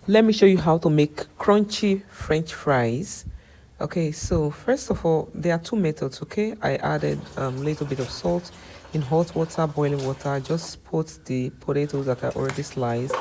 Let me show you how to make crunchy French fries. Okay, so first of all, there are two methods. Okay, I added a little bit of salt in hot water, boiling water. Just put the potatoes that I already sliced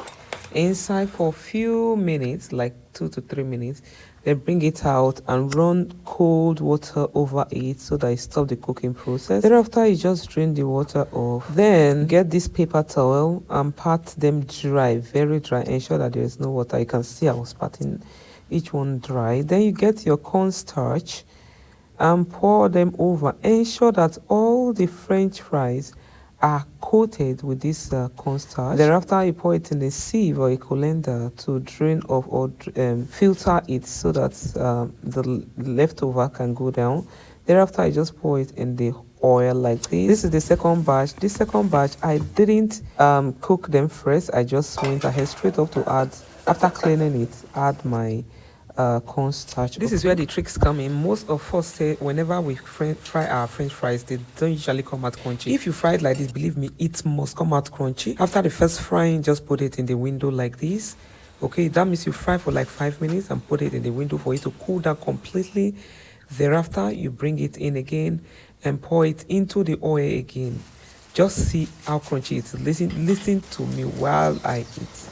inside for a few minutes, like 2 to 3 minutes. Then bring it out and run cold water over it so that it stops the cooking process. Thereafter, you just drain the water off. Then get this paper towel and pat them dry, very dry. Ensure that there is no water. You can see I was patting each one dry. Then you get your cornstarch and pour them over. Ensure that all the French fries are coated with this cornstarch. Thereafter, you pour it in a sieve or a colander to drain off or filter it so that the leftover can go down. Thereafter, I just pour it in the oil like this. This is the second batch. This second batch, I didn't cook them first. I just went ahead straight up to add, after cleaning it, add my cornstarch. This is where the tricks come in. Most of us say whenever we fry our French fries, they don't usually come out crunchy. If you fry it like this, believe me, it must come out crunchy. After the first frying, just put it in the window like this. Okay, that means you fry for like 5 minutes and put it in the window for it to cool down completely. Thereafter, you bring it in again and pour it into the oil again. Just see how crunchy it is. Listen to me while I eat.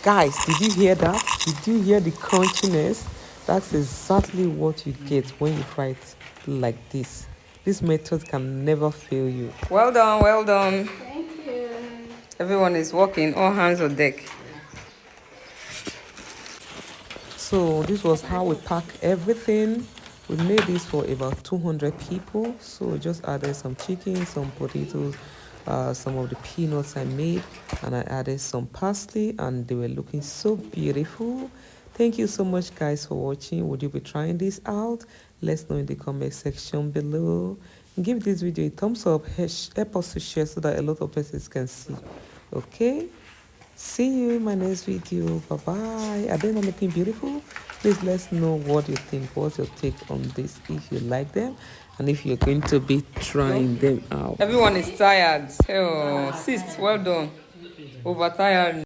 Guys, did you hear that? Did you hear the crunchiness? That's exactly what you get when you fry it like this. This method can never fail you. Well done, well done. Thank you. Everyone is working, all hands on deck. So this was how we pack everything. We made this for about 200 people. So we just added some chicken, some potatoes, some of the peanuts I made, and I added some parsley, and they were looking so beautiful. Thank you so much, guys, for watching. Would you be trying this out? Let's know in the comment section below. Give this video a thumbs up. Help us to share so that a lot of persons can see. Okay, see you in my next video. Bye bye. Are they not looking beautiful? Please let us know what you think. What's your take on this, if you like them and if you're going to be trying them out. Everyone is tired. Oh, sis, well done. Overtired.